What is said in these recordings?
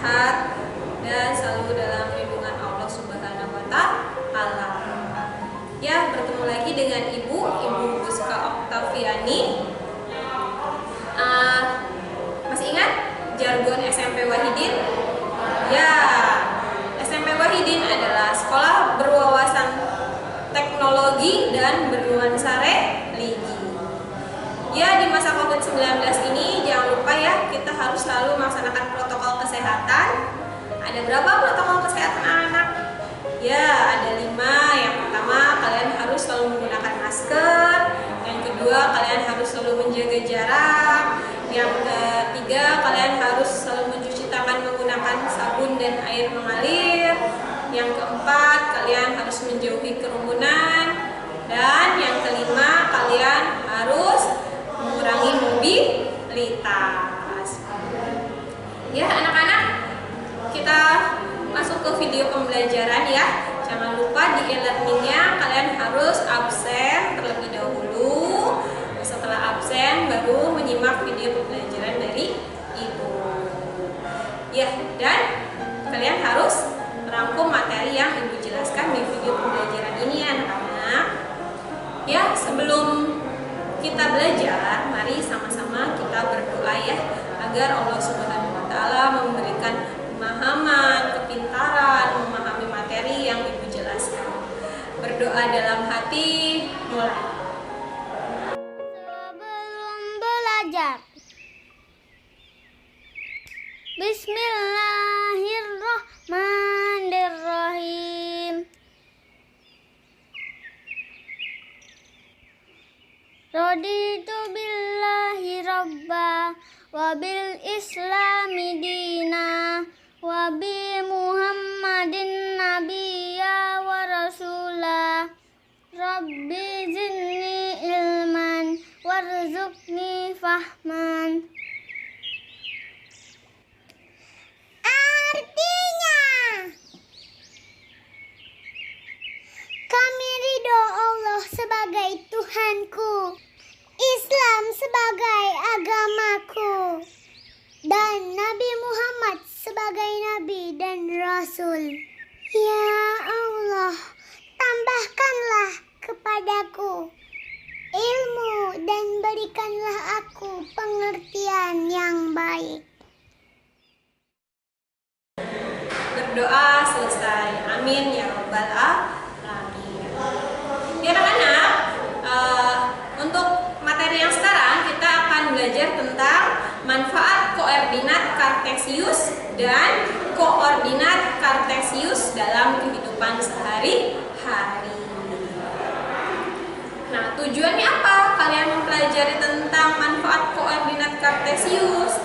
sehat dan selalu dalam lindungan Allah Subhanahu wa Ta'ala. Ya, bertemu lagi dengan Ibu Buska Oktaviani. Masih ingat jargon SMP Wahidin? Ya, SMP Wahidin adalah sekolah berwawasan teknologi dan bernuansa religi. Ya, di masa COVID-19 ini jangan lupa ya, kita harus selalu melaksanakan protokol kesehatan. Ada berapa protokol kesehatan anak-anak? Ya, ada 5. Yang pertama, kalian harus selalu menggunakan masker. Yang kedua, kalian harus selalu menjaga jarak. Yang ketiga, kalian harus selalu mencuci tangan menggunakan sabun dan air mengalir. Yang keempat, kalian harus menjauhi kerumunan. Dan yang kelima, kalian harus mengurangi mobilitas. Ya, anak-anak, kita masuk ke video pembelajaran ya. Jangan lupa di e-learningnya kalian harus absen terlebih dahulu. Setelah absen baru menyimak video pembelajaran dari Ibu. Ya, dan kalian harus merangkum materi yang Ibu jelaskan di video pembelajaran ini ya anak-anak. Ya, sebelum kita belajar, mari sama-sama kita berdoa ya, agar Allah Subhanahu wa Ta'ala memberikan pemahaman, kepintaran, memahami materi yang Ibu jelaskan. Berdoa dalam hati, mulai. Sebelum belajar, Bismillahirrahmanirrahim. Raditu billahi rabba wa bil islami dina wa bi Muhammadin nabiyya wa rasula. Rabbi zidni ilman warzuqni fahman. Artinya, kami ridho Allah sebagai Tuhanku, Islam sebagai agamaku, dan Nabi Muhammad sebagai Nabi dan Rasul. Ya Allah, tambahkanlah kepadaku ilmu dan berikanlah aku pengertian yang baik. Berdoa selesai. Amin ya rabbal alamin. Ya anak-anak, untuk materi yang sekarang kita akan belajar tentang manfaat koordinat kartesius dan koordinat kartesius dalam kehidupan sehari-hari. Nah, tujuannya apa kalian mempelajari tentang manfaat koordinat kartesius?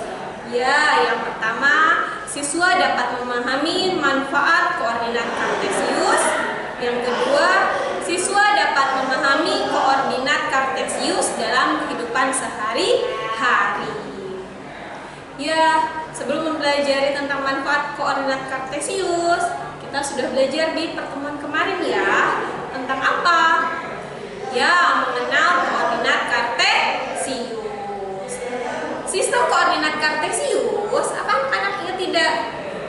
Ya, yang pertama, siswa dapat memahami manfaat koordinat kartesius. Yang kedua, siswa dapat memahami koordinat kartesius dalam kehidupan sehari-hari. Ya, sebelum mempelajari tentang manfaat koordinat kartesius, kita sudah belajar di pertemuan kemarin ya. Tentang apa? Ya, mengenal koordinat kartesius. Sistem koordinat kartesius, apa anak ingat tidak?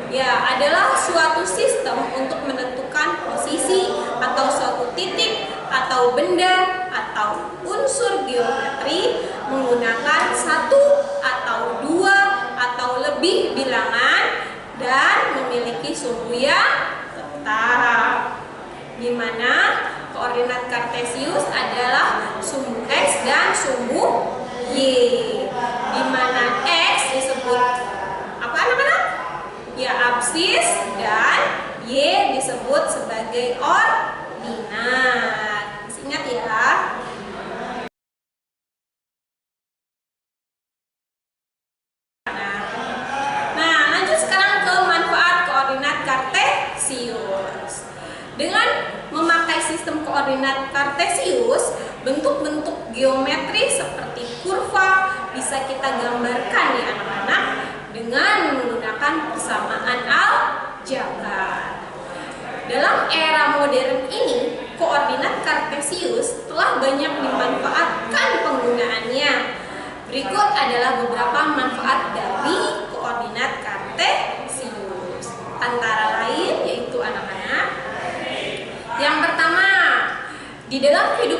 Ya, adalah suatu sistem untuk menentukan posisi atau suatu titik atau benda atau unsur geometri menggunakan 1 atau 2 atau lebih bilangan dan memiliki sumbu yang tetap. Di mana koordinat kartesius adalah sumbu X dan sumbu Y. Di mana X disebut apa anak-anak? Ya, absis, dan Y disebut sebagai ordinat. Masih ingat ya? Nah, lanjut sekarang ke manfaat koordinat kartesius. Dengan memakai sistem koordinat kartesius, bentuk-bentuk geometri seperti kurva bisa kita gambarkan ya anak-anak dengan menggunakan persamaan aljabar. Dalam era modern ini, koordinat kartesius telah banyak dimanfaatkan penggunaannya. Berikut adalah beberapa manfaat dari koordinat kartesius.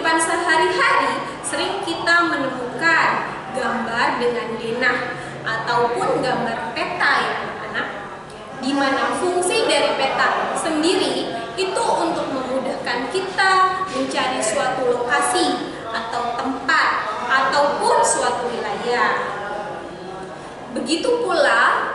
kehidupan sehari-hari sering kita menemukan gambar dengan denah ataupun gambar peta ya anak-anak, di mana fungsi dari peta sendiri itu untuk memudahkan kita mencari suatu lokasi atau tempat ataupun suatu wilayah. Begitu pula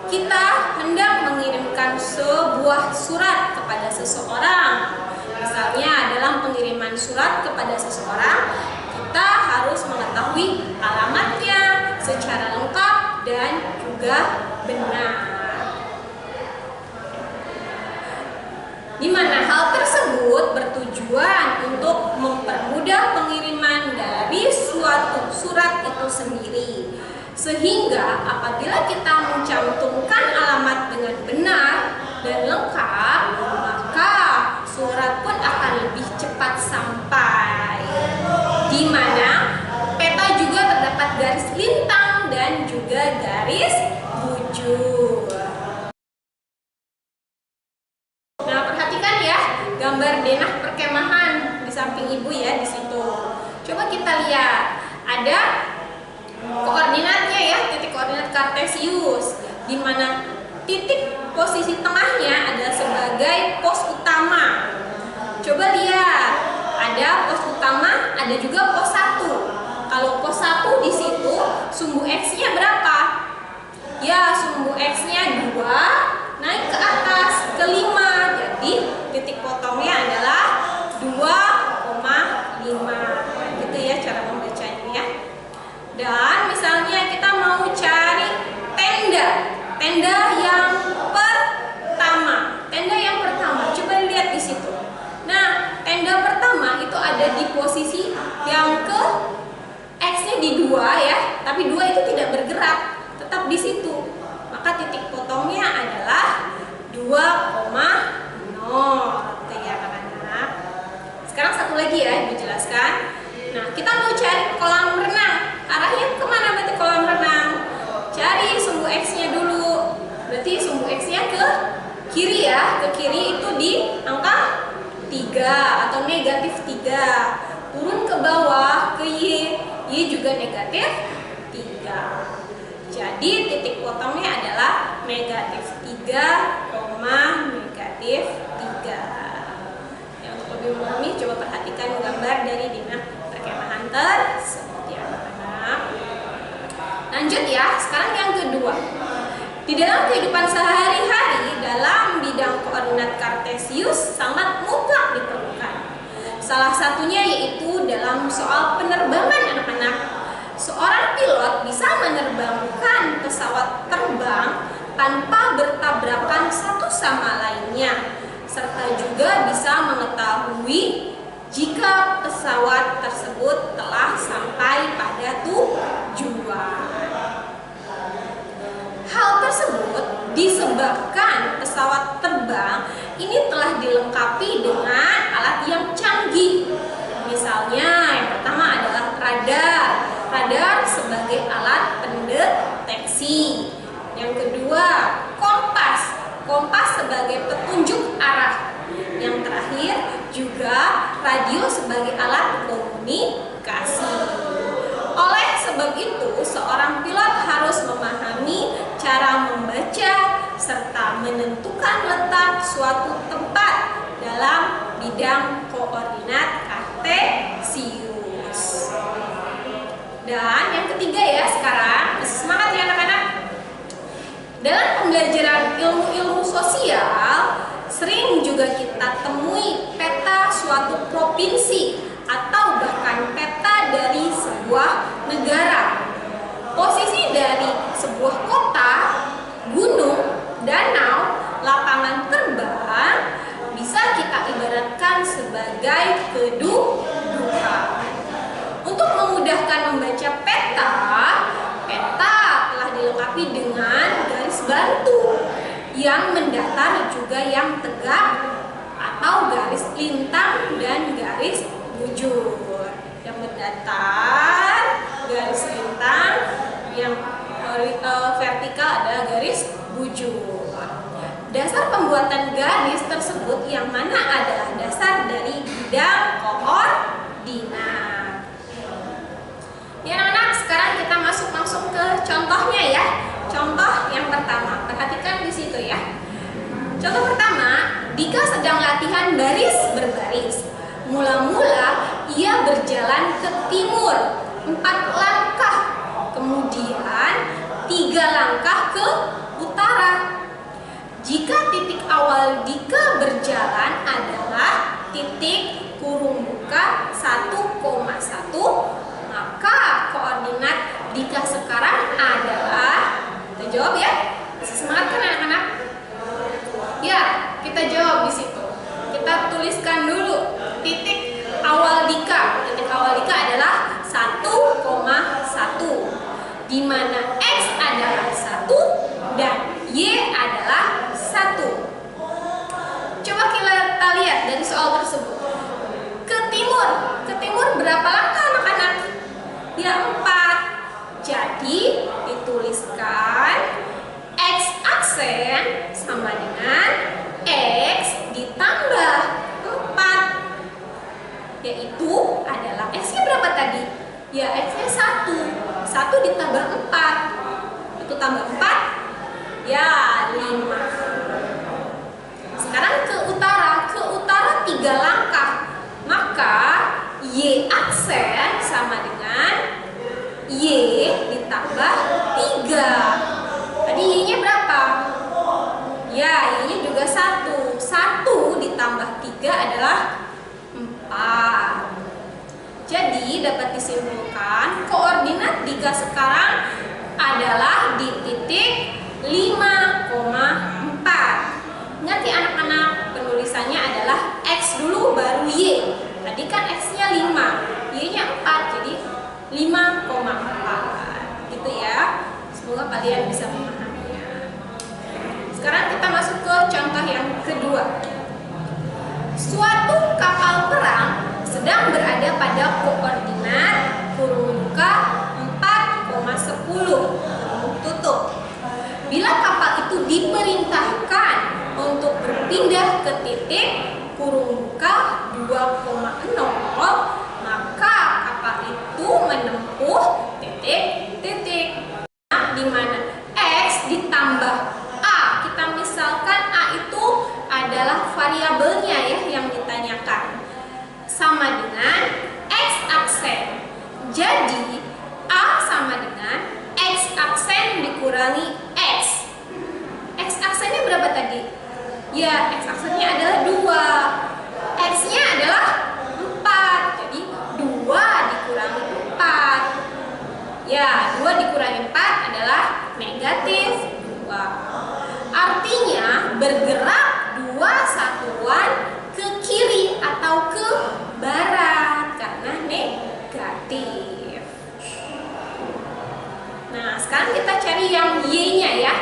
kita hendak mengirimkan sebuah surat kepada seseorang. Misalnya dalam pengiriman surat kepada seseorang, kita harus mengetahui alamatnya secara lengkap dan juga benar. Di mana hal tersebut bertujuan untuk mempermudah pengiriman dari suatu surat itu sendiri. Sehingga apabila kita mencantumkan alamat dengan benar dan lengkap, maka surat pun akan lebih cepat sampai. Di mana peta juga terdapat garis lintang dan juga garis bujur. Nah, perhatikan ya gambar denah perkemahan di samping ibu ya di situ. Coba kita lihat, ada koordinatnya ya, titik koordinat kartesius, di mana titik posisi tengahnya adalah sebagai pos utama. Coba lihat, ada pos utama, ada juga pos 1. Kalau pos 1 di situ sumbu X-nya berapa? Ya, sumbu X-nya 2, naik ke atas ke 5. Jadi titik potongnya adalah 2,5. Gitu ya cara membacanya ya. Dan misalnya kita mau cari tenda yang pertama. Tenda yang pertama, coba lihat di situ. Nah, tenda pertama itu ada di posisi yang ke X-nya di 2 ya, tapi 2 itu tidak bergerak, tetap di situ. Maka titik potongnya adalah 2,0. Gitu ya anak-anak. Sekarang satu lagi ya dijelaskan. Nah, kita mau cari kolam renang. Arahnya kemana berarti kolam renang? Cari sumbu X-nya dulu. Berarti sumbu X-nya ke kiri ya. Ke kiri itu di angka 3 atau negatif 3. Turun ke bawah ke Y. Y juga negatif 3. Jadi titik potongnya adalah negatif 3, negatif 3. Ya, untuk lebih memahami coba perhatikan gambar dari denah perkemahan tersebut ya anak-anak. Lanjut ya, sekarang yang kedua. Di dalam kehidupan sehari-hari dalam bidang koordinat kartesius sangat mutlak diperlukan. Salah satunya yaitu dalam soal penerbangan anak-anak. Seorang pilot bisa menerbangkan pesawat terbang tanpa bertabrakan satu sama lainnya, serta juga bisa mengetahui jika pesawat tersebut telah sampai pada tujuan. Hal tersebut disebabkan pesawat terbang ini telah dilengkapi dengan alat yang canggih. Misalnya yang pertama adalah radar. Radar sebagai alat pendeteksi. Yang kedua, kompas. Kompas sebagai petunjuk arah. Yang terakhir juga radio sebagai alat komunikasi. Oleh sebab itu, seorang pilot harus memahami cara membaca serta menentukan letak suatu tempat dalam bidang koordinat kartesius. Dan yang ketiga ya sekarang, semangat ya anak-anak. Dalam pembelajaran ilmu-ilmu sosial, sering juga kita temui peta suatu provinsi atau bahkan peta dari sebuah negara. Posisi dari sebuah kota, gunung, danau, lapangan terbang bisa kita ibaratkan sebagai kedudukan. Untuk memudahkan membaca peta, peta telah dilengkapi dengan garis bantu yang mendatar juga yang tegak atau garis lintang dan garis bujur. Yang mendatar garis lintang, yang vertikal adalah garis bujur. Dasar pembuatan garis tersebut yang mana adalah dasar dari bidang koordinat. perhatikan di situ ya. Contoh pertama, Dika sedang latihan baris berbaris. Mula-mula ia berjalan ke timur 4 langkah, kemudian 3 langkah ke utara. Jika titik awal Dika berjalan adalah titik kurung buka 1,1, maka koordinat Dika sekarang adalah, kita jawab ya. Masih semangat kan anak-anak? Ya, kita jawab di situ. Kita tuliskan dulu titik awal Dika. Titik awal Dika adalah 1,1, di mana X adalah 1 dan Y adalah 1. Coba kita lihat dari soal tersebut. Ke timur berapa langkah anak-anak? Ya 4. Jadi dituliskan X aksen sama dengan X ditambah 4, yaitu adalah X-nya berapa tadi? Ya X-nya 1. 1 ditambah 4, itu tambah 4, ya 5. Sekarang ke utara 3 langkah, maka Y aksen sama dengan Y ditambah 3. Tadi Y-nya berapa? Ya, Y-nya juga 1. 1 ditambah 3 adalah 4. Jadi dapat disimpulkan koordinat Dika sekarang adalah di titik 5,4. Ingat ya anak-anak, penulisannya adalah X dulu baru Y. Tadi kan X-nya 5, Y-nya 4, jadi 5,4. Gitu ya. Semoga kalian bisa memahaminya. Sekarang kita masuk ke contoh yang kedua. Suatu kapal perang sedang berada pada koordinat kurung buka 4,10 kurung tutup. Bila kapal itu diperintahkan untuk berpindah ke titik kurung buka 2,0, maka kapal itu menempuh titik-titik. Nah, di mana X ditambah A. Kita misalkan A itu adalah variabelnya ya yang ditanyakan. Sama dengan X aksen. Jadi A sama dengan X aksen dikurangi X. X aksennya berapa tadi? Ya, X aksennya adalah 2. X-nya adalah 4. Jadi 2 dikurangi 4. Ya, 2 dikurangi 4 adalah negatif 2. Artinya bergerak 2 satuan ke kiri atau ke barat karena negatif. Nah, sekarang kita cari yang Y-nya ya.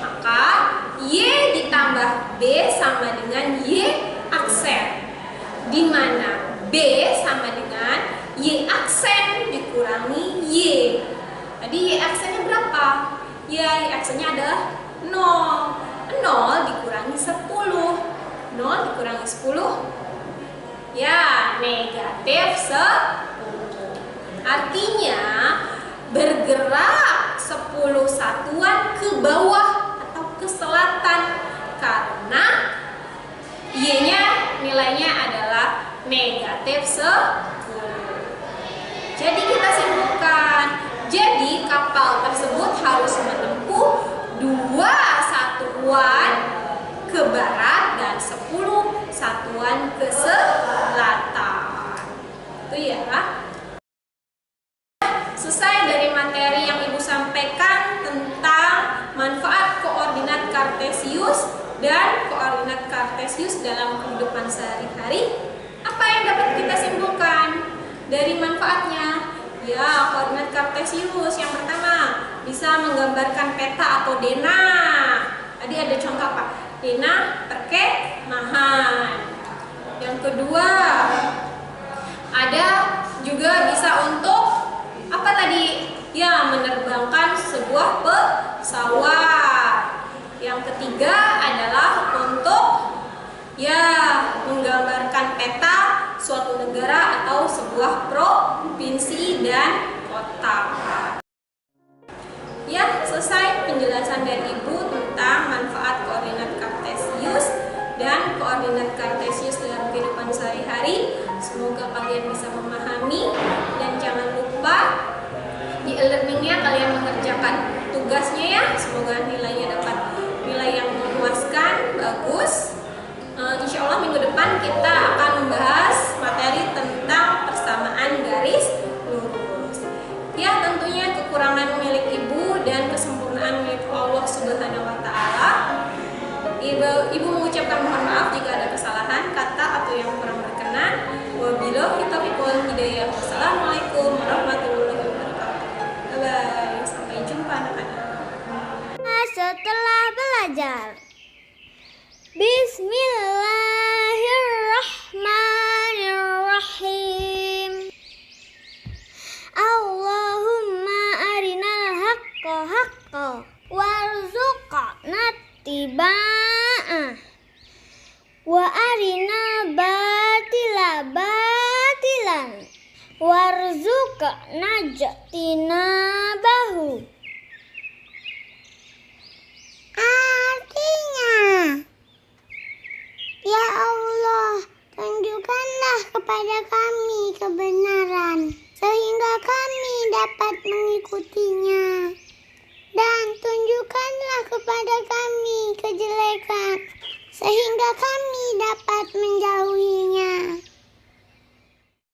Maka Y ditambah B sama dengan Y aksen, di mana B sama dengan Y aksen dikurangi Y. Tadi Y aksennya berapa? Ya, Y aksennya adalah 0. 0 dikurangi 10. 0 dikurangi 10, ya negatif 10. Artinya bergerak 10 satuan ke bawah atau ke selatan karena Y-nya nilainya adalah negatif 10. Jadi kita simpulkan, jadi kapal tersebut harus menempuh 2 satuan ke barat dan 10 satuan ke selatan. Itu ya. Selesai dari materi yang Ibu sampaikan tentang manfaat koordinat kartesius dan koordinat kartesius dalam kehidupan sehari-hari. Apa yang dapat kita simpulkan dari manfaatnya? Ya, koordinat kartesius yang pertama bisa menggambarkan peta atau denah. Tadi ada contoh apa? Denah, perkemahan. Yang kedua, ada juga bisa untuk apa tadi? Ya, menerbangkan sebuah pesawat. Yang ketiga adalah untuk ya menggambarkan peta suatu negara atau sebuah provinsi dan kota. Ya, selesai penjelasan dari Ibu tentang warzuqna jatinabahu. Artinya, ya Allah, tunjukkanlah kepada kami kebenaran, sehingga kami dapat mengikutinya. Dan tunjukkanlah kepada kami kejelekan, sehingga kami